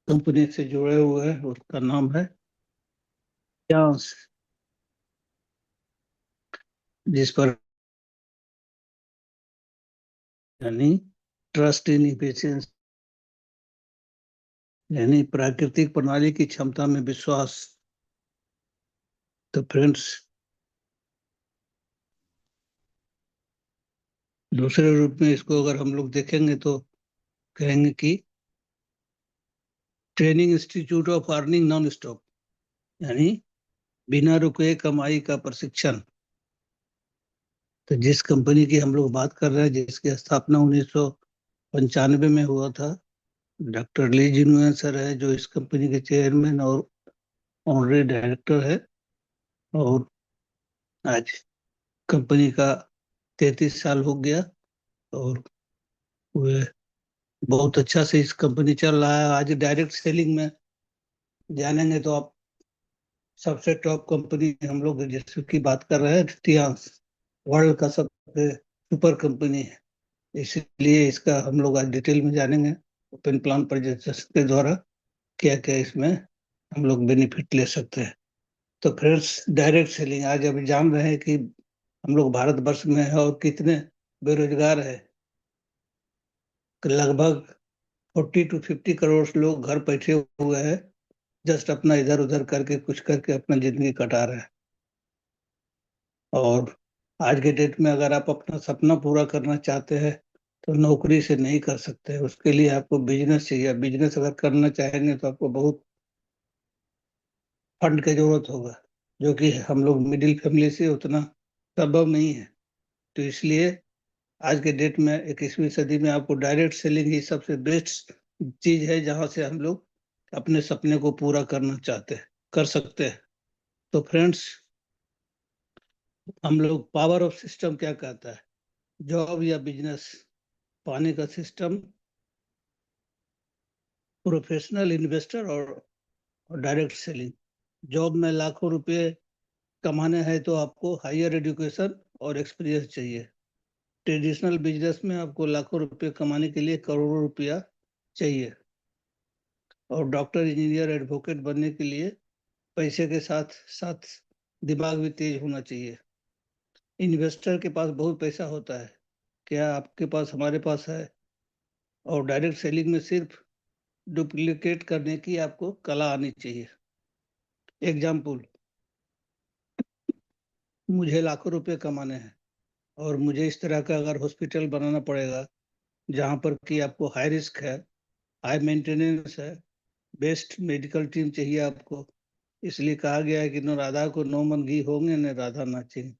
Company से जुड़े हुए हैं, उसका नाम है चांस, जिस पर यानी ट्रस्ट इन इफिशिएंसी, यानी प्राकृतिक प्रणाली की क्षमता में विश्वास। तो फ्रेंड्स, दूसरे रूप में इसको अगर हम लोग देखेंगे तो कहेंगे कि training institute of earning non stop, यानी बिना रुके कमाई का प्रशिक्षण। तो जिस कंपनी की हम लोग बात कर रहे हैं, जिसकी स्थापना 1995 में हुआ था, डॉक्टर ली जिनुए सर है जो इस कंपनी के चेयरमैन और ऑनरेरी डायरेक्टर है। और आज कंपनी का 33 साल हो गया और वे बहुत अच्छा से इस कंपनी चल रहा है। आज डायरेक्ट सेलिंग में जानेंगे तो आप सबसे टॉप कंपनी हम लोग जिसकी बात कर रहे हैं, टियास वर्ल्ड का सबसे सुपर कंपनी है। इसलिए इसका हम लोग आज डिटेल में जानेंगे ओपन प्लान प्रेजेंटेशन के द्वारा क्या क्या इसमें हम लोग बेनिफिट ले सकते हैं। तो फ्रेंड्स, डायरेक्ट सेलिंग आज अभी जान रहे हैं कि हम लोग भारतवर्ष में है और कितने बेरोजगार है। लगभग 40 to 50 करोड़ लोग घर बैठे हुए हैं, जस्ट अपना इधर उधर करके कुछ करके अपना जिंदगी कटा रहे हैं। और आज के डेट में अगर आप अपना सपना पूरा करना चाहते हैं तो नौकरी से नहीं कर सकते। उसके लिए आपको बिजनेस चाहिए। बिजनेस अगर करना चाहेंगे तो आपको बहुत फंड की जरूरत होगा, जो कि हम लोग मिडिल फैमिली से उतना संभव नहीं है। तो इसलिए आज के डेट में 21वीं सदी में आपको डायरेक्ट सेलिंग ही सबसे बेस्ट चीज है, जहां से हम लोग अपने सपने को पूरा करना चाहते हैं, कर सकते हैं। तो फ्रेंड्स, हम लोग पावर ऑफ सिस्टम क्या कहता है, जॉब या बिजनेस पाने का सिस्टम, प्रोफेशनल इन्वेस्टर और डायरेक्ट सेलिंग। जॉब में लाखों रुपए कमाने हैं तो आपको हायर एजुकेशन और एक्सपीरियंस चाहिए। ट्रेडिशनल बिजनेस में आपको लाखों रुपए कमाने के लिए करोड़ों रुपया चाहिए। और डॉक्टर, इंजीनियर, एडवोकेट बनने के लिए पैसे के साथ साथ दिमाग भी तेज होना चाहिए। इन्वेस्टर के पास बहुत पैसा होता है, क्या आपके पास, हमारे पास है। और डायरेक्ट सेलिंग में सिर्फ डुप्लीकेट करने की आपको कला आनी चाहिए। एग्जाम्पल, मुझे लाखों रुपए कमाने हैं और मुझे इस तरह का अगर हॉस्पिटल बनाना पड़ेगा जहां पर कि आपको हाई रिस्क है, हाई मेंटेनेंस है, बेस्ट मेडिकल टीम चाहिए आपको। इसलिए कहा गया है कि न राधा को 9 मन घी होंगे न राधा नाचेंगे।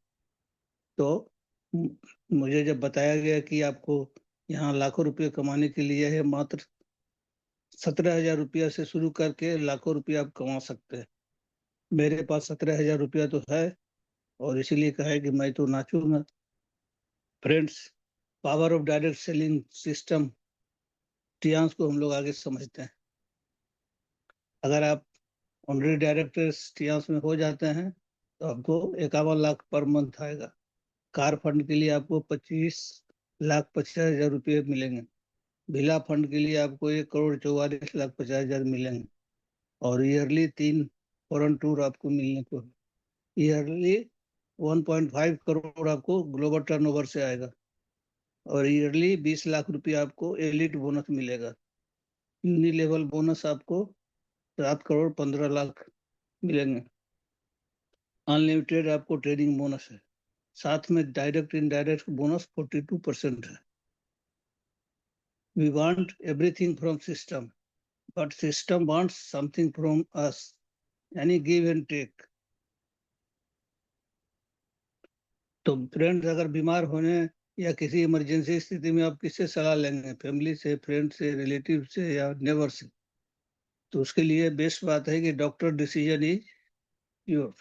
तो मुझे जब बताया गया कि आपको यहाँ लाखों रुपए कमाने के लिए है, मात्र 17,000 रुपया से शुरू करके लाखों रुपया आप कमा सकते हैं। मेरे पास 17,000 रुपया तो है और इसीलिए कहा है कि मैं तो नाचूंगा। Friends, power of direct selling system Tiens को हम लोग आगे समझते हैं। अगर आप ऑनरेडी डायरेक्टर टियांस में हो जाते हैं तो आपको 51 लाख पर मंथ आएगा। कार फंड के लिए आपको 25,50,000 रुपये मिलेंगे। विला फंड के लिए आपको 1,44,50,000 मिलेंगे। और ईयरली 3 फॉरेन टूर आपको मिलने को, ईयरली 1.5 करोड़ आपको ग्लोबल टर्नओवर से आएगा। और ईयरली 20 लाख रुपया आपको एलिट बोनस मिलेगा। यूनि लेवल बोनस आपको 7,15,00,000 मिलेंगे। अनलिमिटेड आपको ट्रेडिंग बोनस है। साथ में डायरेक्ट इनडायरेक्ट बोनस 42% है। We want everything from system, but system wants something from us, यानी गिव एंड टेक। तो फ्रेंड्स, अगर बीमार होने या किसी इमरजेंसी स्थिति में आप किससे सलाह लेंगे, फैमिली से, फ्रेंड से, रिलेटिव से या नेबर से? तो उसके लिए बेस्ट बात है कि doctor decision is your.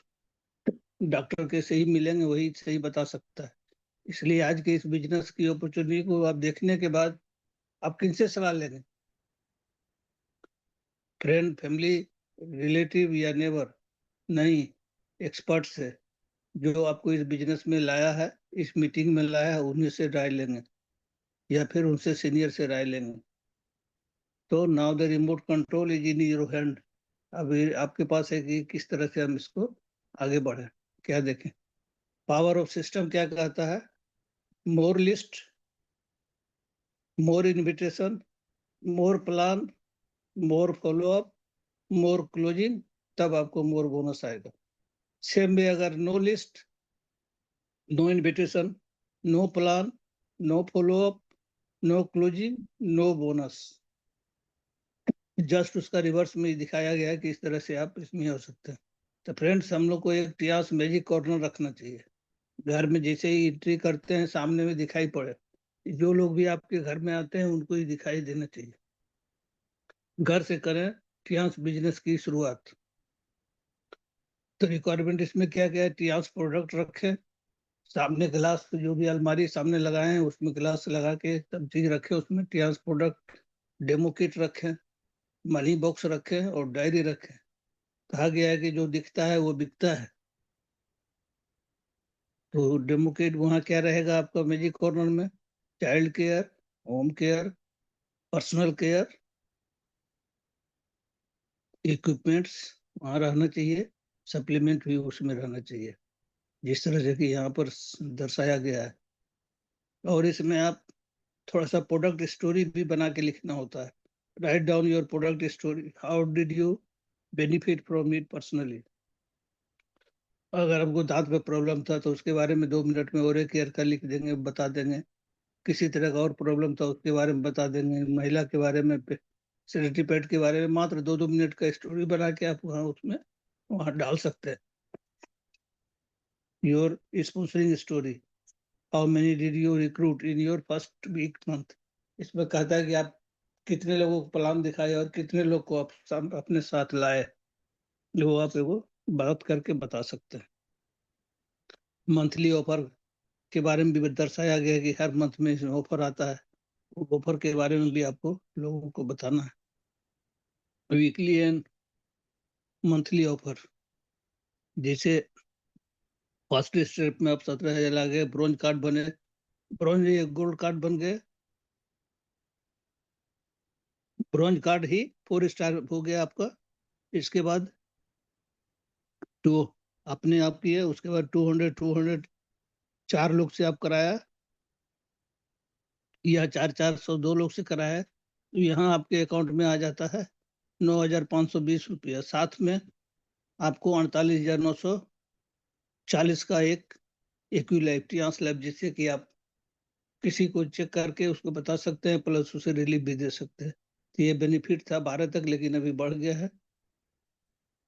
Doctor के से ही मिलेंगे, वही सही बता सकता है। इसलिए आज के इस बिजनेस की अपॉर्चुनिटी को आप देखने के बाद आप किनसे सलाह लेंगे, फ्रेंड, फैमिली, रिलेटिव या नेबर? नहीं, एक्सपर्ट से, जो आपको इस बिजनेस में लाया है, इस मीटिंग में लाया है, उन्हीं से राय लेंगे या फिर उनसे सीनियर से राय लेंगे। तो now the remote control is in your hand. अभी आपके पास है कि किस तरह से हम इसको आगे बढ़े। क्या देखें, पावर ऑफ सिस्टम क्या कहता है, more list, more invitation, more plan, more follow up, more closing, तब आपको मोर बोनस आएगा। सेम में अगर no list, no invitation, no plan, no follow up, no closing, no bonus, just उसका reverse में दिखाया गया है कि इस तरह से आप इसमें हो सकते हैं। तो फ्रेंड्स, हम लोग को एक टियास मैजिक कॉर्नर रखना चाहिए। घर में जैसे ही एंट्री करते हैं सामने में दिखाई पड़े, जो लोग भी आपके घर में आते हैं उनको ही दिखाई देना चाहिए। घर से करें टियास बिजनेस की शुरुआत। तो रिक्वायरमेंट इसमें क्या क्या है, टियास प्रोडक्ट रखें, सामने ग्लास, जो भी अलमारी सामने लगाए हैं उसमें ग्लास लगा के सब चीज रखें, उसमें टियास प्रोडक्ट, डेमो किट रखें, मनी बॉक्स रखें और डायरी रखें। कहा गया है कि जो दिखता है वो बिकता है। तो डेमो किट वहाँ क्या रहेगा आपका मैजिक कॉर्नर में, child care, home care, personal care, equipments वहाँ रहना चाहिए, सप्लीमेंट भी उसमें रहना चाहिए, जिस तरह से कि यहाँ पर दर्शाया गया है। और इसमें आप थोड़ा सा प्रोडक्ट स्टोरी भी बना के लिखना होता है। Write down your product story, how did you benefit from it personally. अगर हमको दांत में प्रॉब्लम था तो उसके बारे में 2 मिनट में ओरल केयर का लिख देंगे, बता देंगे। किसी तरह का और प्रॉब्लम था उसके बारे में बता देंगे। महिला के बारे में, सैनिटरी पैड के बारे में मात्र 2-2 मिनट का स्टोरी बना के आप वहाँ उसमें वहाँ डाल सकते हैं। Your sponsoring story, how many did you recruit in your first week month. इसमें कहता है कि आप कितने लोगों को प्लान दिखाए और कितने लोग को आप अपने साथ लाए, जो आप वो बात करके बता सकते हैं। मंथली ऑफर के बारे में भी दर्शाया गया है कि हर मंथ में ऑफर आता है, वो ऑफर के बारे में भी आपको लोगों को बताना है। वीकली एंड मंथली ऑफर, जैसे फर्स्ट स्टेप में आप 17,000 ला गए, ब्रोंज कार्ड बने, ब्रोंज गोल्ड कार्ड बन गए, ब्रोंज कार्ड ही 4 स्टार हो गया आपका। इसके बाद तो अपने आप की है, उसके बाद 200 4 लोग से आप कराया, या 400 2 लोग से कराया, तो यहाँ आपके अकाउंट में आ जाता है 9,520 रुपया। साथ में आपको 48,940 का एक इक्विलाइफ लैब, जिससे कि आप किसी को चेक करके उसको बता सकते हैं, प्लस उसे रिलीफ भी दे सकते हैं। तो ये बेनिफिट था 12 तक, लेकिन अभी बढ़ गया है।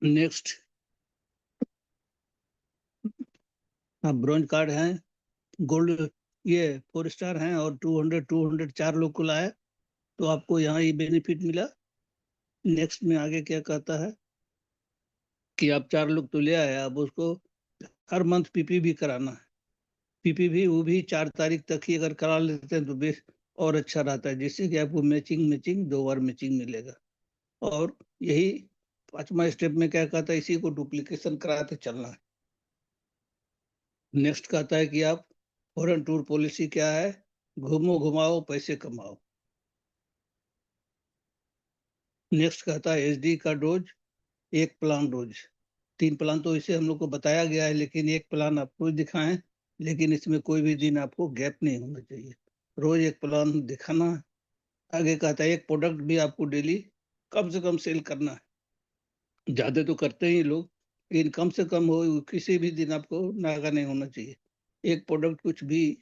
नेक्स्ट, आप ब्रॉन्ज कार्ड हैं, गोल्ड ये 4 स्टार हैं और 200 4 लोग को लाया, तो आपको यहाँ ये बेनिफिट मिला। नेक्स्ट में आगे क्या कहता है कि आप 4 लोग तो ले आए, अब उसको हर मंथ पीपी भी कराना है। पीपी भी वो भी 4 तारीख तक ही अगर करा लेते हैं तो बेस और अच्छा रहता है, जिससे कि आपको मैचिंग मैचिंग 2 बार मैचिंग मिलेगा। और यही 5वां स्टेप में क्या कहता है, इसी को डुप्लीकेशन कराते चलना है। नेक्स्ट कहता है कि आप फॉरेन टूर पॉलिसी क्या है, घूमो घुमाओ पैसे कमाओ। नेक्स्ट कहता है एचडी का डोज, एक प्लान रोज। 3 प्लान तो इसे हम लोग को बताया गया है, लेकिन एक प्लान आपको दिखाएं, लेकिन इसमें कोई भी दिन आपको गैप नहीं होना चाहिए, रोज एक प्लान दिखाना है। आगे कहता है एक प्रोडक्ट भी आपको डेली कम से कम सेल करना है। ज्यादा तो करते ही लोग, लेकिन कम से कम हो, किसी भी दिन आपको नागा नहीं होना चाहिए। एक प्रोडक्ट कुछ भी,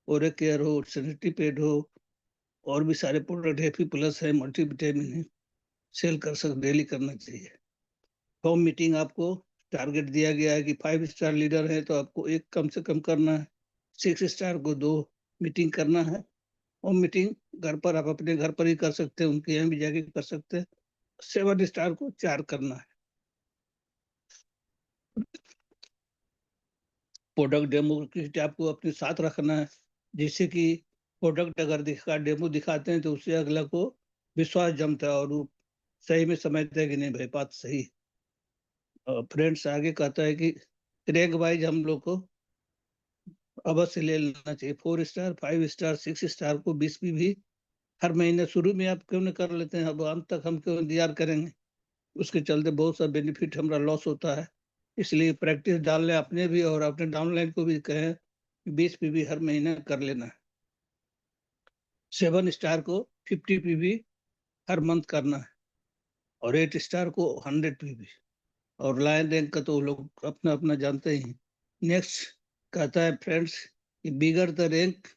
ओरे केयर हो, सैनिटरी पैड हो, और भी सारे प्रोडक्ट, एफी प्लस है, मल्टीविटामिन है, सेल कर सकते, डेली करना चाहिए। होम मीटिंग आपको टारगेट दिया गया है कि 5 स्टार लीडर है तो आपको एक कम से कम करना है, 6 स्टार को 2 मीटिंग करना है। होम मीटिंग घर पर आप अपने घर पर ही कर सकते हैं, उनके यहाँ भी जाके कर सकते हैं। 7 स्टार को 4 करना है। प्रोडक्ट डेमो किट आपको अपने साथ रखना है, जिससे कि प्रोडक्ट अगर डेमो दिखाते हैं तो उससे अगला को विश्वास जमता है और वो सही में समझता है कि नहीं भाई बात सही। फ्रेंड्स, आगे कहता है कि रैंक वाइज हम लोग को अवश्य ले लेना चाहिए, 4 स्टार 5 स्टार 6 स्टार को 20 भी हर महीने शुरू में आप क्यों नहीं कर लेते हैं, अब अंत तक हम क्यों इंतजार करेंगे। उसके चलते बहुत सा बेनिफिट हमारा लॉस होता है। इसलिए प्रैक्टिस डाल लें अपने भी, और अपने डाउनलाइन को भी कहें 20 पीवी हर महीने कर लेना है। 7 स्टार को 50 पीवी हर मंथ करना है, और 8 स्टार को 100 पीवी। और लायन रैंक का तो लोग अपना अपना जानते ही हैं। नेक्स्ट कहता है friends, bigger the rank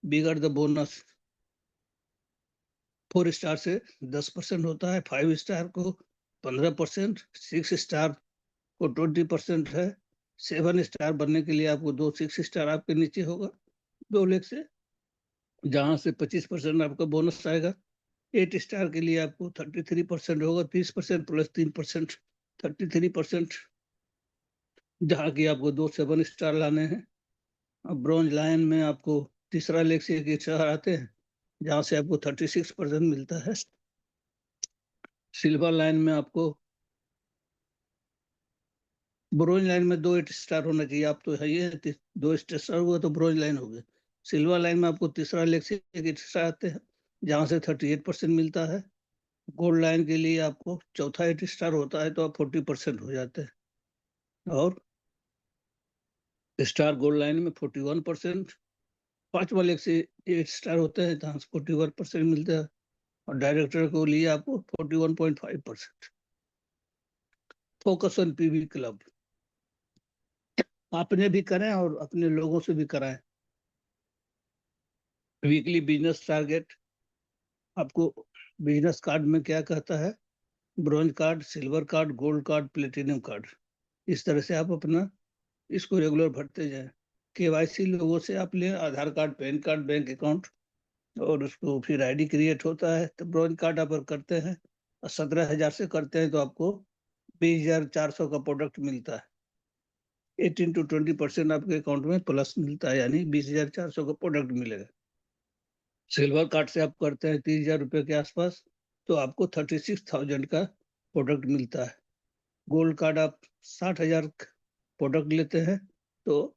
bigger the bonus. 4 star से 10% होता है, 5 स्टार को 15%, 6 स्टार को 20% है। 7 स्टार बनने के लिए आपको 6 स्टार आपके नीचे होगा 2 लाख से, जहां से 25% आपका बोनस आएगा। 8 स्टार के लिए आपको 33% होगा, 30% प्लस 3%, 33%, जहाँ की आपको 7 स्टार लाने हैं। अब ब्रॉन्ज लाइन में आपको तीसरा लेग से 1 स्टार आते हैं, जहाँ से आपको 36% मिलता है। सिल्वर लाइन में आपको, ब्रोंज लाइन में 2 8 स्टार होना चाहिए, आप तो है ये 2 स्टार हुआ तो ब्रोंज लाइन हो गया। सिल्वर लाइन में आपको तीसरा लेग से 1 स्टार आते हैं, जहां से 38% मिलता है। गोल्ड लाइन के लिए आपको चौथा 8 स्टार होता है, तो आप 40% हो जाते हैं। और स्टार गोल्ड लाइन में 41%। पांचवा लेग से 8 स्टार होते हैं, जहां से 41% मिलता है। और डायरेक्टर को लिए आपको 41.5%। फोकस ऑन पीवी क्लब आपने भी करें और अपने लोगों से भी कराएं। वीकली बिजनेस टारगेट आपको बिजनेस कार्ड में क्या कहता है, bronze card, silver card, gold card, platinum card. इस तरह से आप अपना इसको रेगुलर भरते जाएं। केवाईसी लोगों से आप लें, Aadhaar card, PAN card, bank account, और उसको फिर आईडी क्रिएट होता है। तो ब्रॉन्ज कार्ड आप अगर करते हैं और 17,000 से करते हैं तो आपको 20,400 का प्रोडक्ट मिलता है। 18 to 20% आपके अकाउंट में प्लस मिलता है, यानी 20,400 का प्रोडक्ट मिलेगा। सिल्वर कार्ड से आप करते हैं 30,000 रुपये के आसपास, तो आपको 36,000 का प्रोडक्ट मिलता है। गोल्ड कार्ड आप 60,000 प्रोडक्ट लेते हैं, तो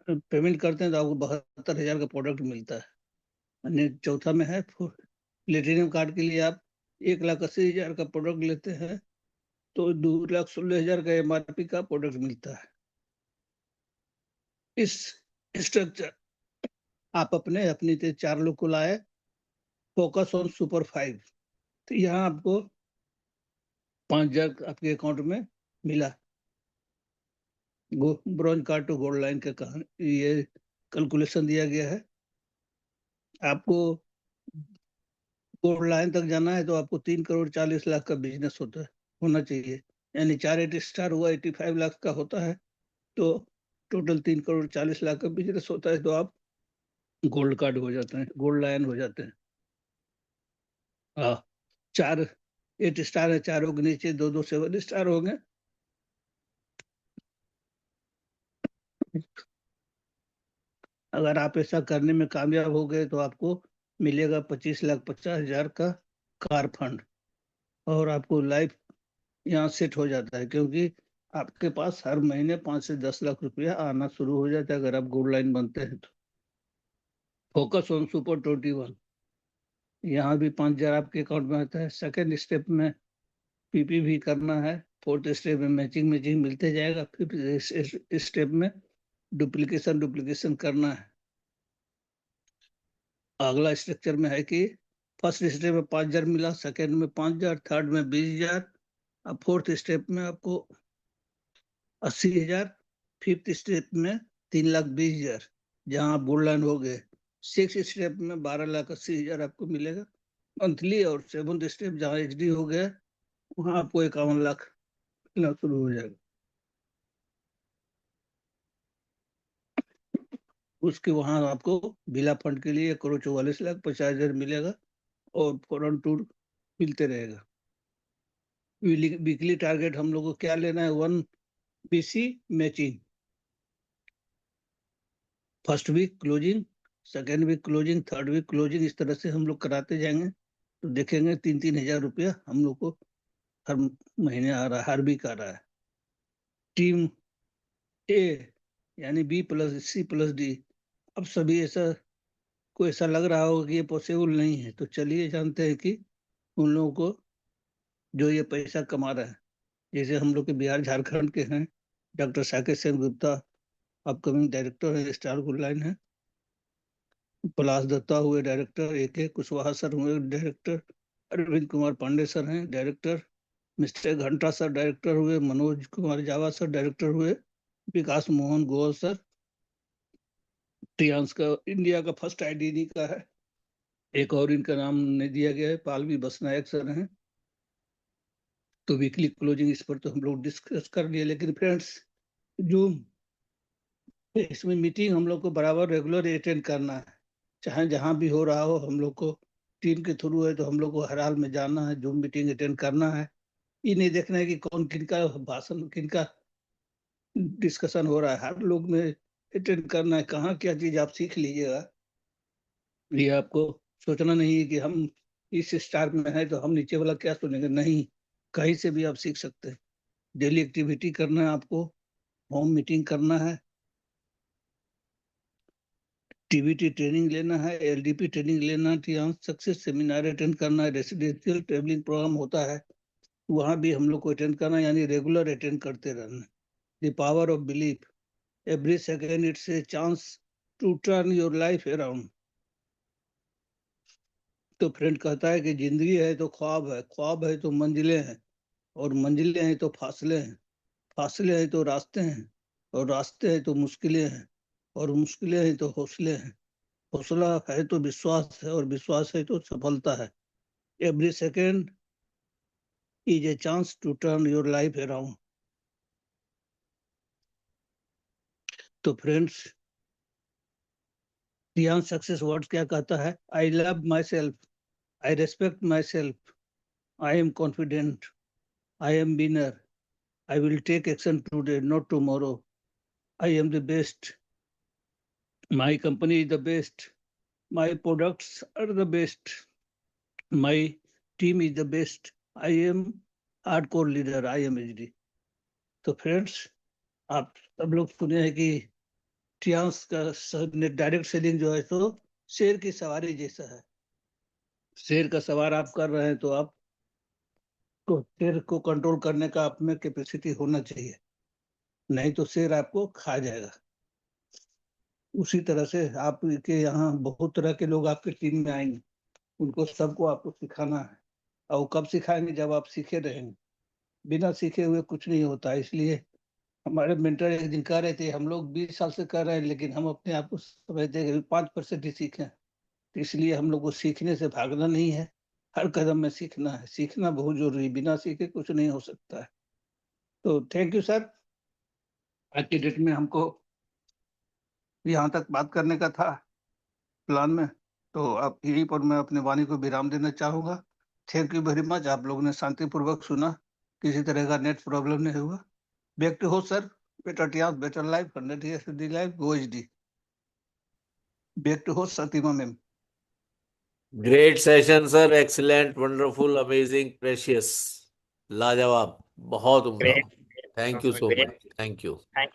पेमेंट करते हैं तो आपको 72,000 का प्रोडक्ट मिलता है। यानी चौथा में है प्लेटिनम कार्ड के लिए आप 1,80,000 का प्रोडक्ट लेते हैं, तो 2,16,000 का एमआरपी का प्रोडक्ट मिलता है। इस स्ट्रक्चर आप अपनी 4 लोग को लाए। फोकस ऑन सुपर 5, तो यहाँ आपको 5,000 आपके अकाउंट में मिला। Bronze card to gold line का ये कैलकुलेशन दिया गया है। आपको गोल्ड लाइन तक जाना है तो आपको 3,40,00,000 का बिजनेस होना चाहिए। यानी 4 8 स्टार हुआ 85 लाख का होता है, तो टोटल 3,40,00,000 का बिजनेस होता है, तो आप गोल्ड कार्ड हो जाते हैं, गोल्ड लाइन हो जाते हैं। हाँ, 4 8 स्टार है, चारों के नीचे 2 2 7 स्टार हो गए। अगर आप ऐसा करने में कामयाब हो गए तो आपको मिलेगा 25,50,000 का कार फंड, और आपको लाइफ यहाँ सेट हो जाता है, क्योंकि आपके पास हर महीने 5 से 10 लाख रुपया आना शुरू हो जाता है अगर आप गोल्ड लाइन बनते हैं तो। फोकस ऑन सुपर 21, यहाँ भी 5,000 आपके अकाउंट में आता है। सेकेंड स्टेप में पीपी भी करना है। फोर्थ स्टेप में मैचिंग मैचिंग मिलते जाएगा। फिफ्थ स्टेप में डुप्लीकेशन डुप्लीकेशन करना है। अगला स्ट्रक्चर में है कि फर्स्ट स्टेप में 5,000 मिला, सेकेंड में 5,000, थर्ड में 20,000, अब फोर्थ स्टेप में आपको 80,000, फिफ्थ स्टेप में 3,20,000, जहां आप गोल्ड लाइन हो गए। सिक्स स्टेप में 12,80,000 आपको मिलेगा मंथली, और सेवंथ स्टेप जहां एचडी हो गया वहां आपको 51 लाख मिलना शुरू हो जाएगा। उसके वहां आपको बिला फंड के लिए 1,44,50,000 मिलेगा, और फॉरन टूर मिलते रहेगा। वीकली टारगेट हम लोग को क्या लेना है, 1 BC मैचिंग। First week closing, second week closing, third week closing, इस तरह से हम लोग कराते जाएंगे, तो देखेंगे 3-3 हजार रुपया हम लोग को हर महीने आ रहा है, हर वीक आ रहा है। टीम ए यानी B+C+D, अब सभी ऐसा को ऐसा लग रहा होगा कि ये पॉसिबल नहीं है, तो चलिए जानते हैं कि उन लोगों को जो ये पैसा कमा रहे हैं, जैसे हम लोग के बिहार झारखंड के हैं doctor Saket Sen Gupta, upcoming director है, स्टार गुड लाइन है। पलाश दत्ता हुए डायरेक्टर, AK कुशवाहा सर हुए डायरेक्टर, अरविंद कुमार पांडे सर हैं डायरेक्टर, मिस्टर घंटा सर डायरेक्टर हुए, मनोज कुमार जावा सर डायरेक्टर हुए, विकास मोहन गोयल सर टियांस का इंडिया का फर्स्ट IDD का है, एक और इनका नाम नहीं दिया गया है, पालवी बसनायक सर हैं। तो वीकली क्लोजिंग इस पर तो हम लोग डिस्कस कर लिए, लेकिन फ्रेंड्स जूम इसमें मीटिंग हम लोग को बराबर रेगुलर अटेंड करना है, चाहे जहां भी हो रहा हो। हम लोग को टीम के थ्रू है तो हम लोग को हर हाल में जानना है, जूम मीटिंग अटेंड करना है। ये नहीं देखना है कि कौन किनका भाषण किनका डिस्कशन हो रहा है, हर लोग में अटेंड करना है। कहाँ क्या चीज आप सीख लीजिएगा, ये आपको सोचना नहीं है कि हम इस स्टार में है तो हम नीचे वाला क्या सुनेंगे, नहीं, कहीं से भी आप सीख सकते हैं। डेली एक्टिविटी करना है आपको, होम मीटिंग करना है, TVT ट्रेनिंग लेना है, LDP ट्रेनिंग लेना है, सक्सेस सेमिनार अटेंड करना है, रेसिडेंशियल ट्रेवलिंग प्रोग्राम होता है वहां भी हम लोग को अटेंड करना है, यानी रेगुलर अटेंड करते रहना। The power of belief, every second it's a chance to turn your life around. तो फ्रेंड कहता है कि जिंदगी है तो ख्वाब है, ख्वाब है तो मंजिलें हैं, और मंजिलें हैं तो फासले हैं, फासले हैं तो रास्ते हैं, और रास्ते हैं तो मुश्किलें हैं, और मुश्किलें हैं तो हौसले हैं, हौसला है तो विश्वास है, और विश्वास है तो सफलता है। Every second is a chance to turn your life around. तो फ्रेंड्स ध्यान सक्सेस वर्ड क्या कहता है? I love myself, I respect myself, I am confident, I am winner, I will take action today not tomorrow, I am the best, my company is the best, my products are the best, my team is the best, I am hardcore leader, I am HD। तो friends आप सब लोग सुने हैं कि Tiens का direct selling जो है तो शेर की सवारी जैसा है। शेर का सवार आप कर रहे हैं तो आप को शेर को कंट्रोल करने का आप में कैपेसिटी होना चाहिए, नहीं तो शेर आपको खा जाएगा। उसी तरह से आपके यहाँ बहुत तरह के लोग आपके टीम में आएंगे, उनको सबको आपको सिखाना है, और वो कब सिखाएंगे? जब आप सीखे रहेंगे। बिना सीखे हुए कुछ नहीं होता। इसलिए हमारे मेंटर एक दिन कह रहे थे, हम लोग 20 साल से कर रहे हैं लेकिन हम अपने आप को समझते हैं कि 5% ही सीखे। तो इसलिए हम लोग को सीखने से भागना नहीं है, हर कदम में सीखना है, सीखना बहुत जरूरी है, बिना सीखे कुछ नहीं हो सकता है। तो थैंक यू सर, आज की डेट में हमको यहाँ तक बात करने का था प्लान में, तो अब यहीं पर मैं अपने वाणी को विराम देना चाहूंगा। थैंक यू वेरी मच, आप लोगों ने शांतिपूर्वक सुना, किसी तरह का नेट प्रॉब्लम नहीं हुआ। Back to host sir, better Tiens better life, 100 years with the life, go HD। Back to host Satima ma'am. Great session sir, excellent, wonderful, amazing, precious, लाजवाब, बहुत उम्दा। Great. Thank you so Great. Much, thank you. Thank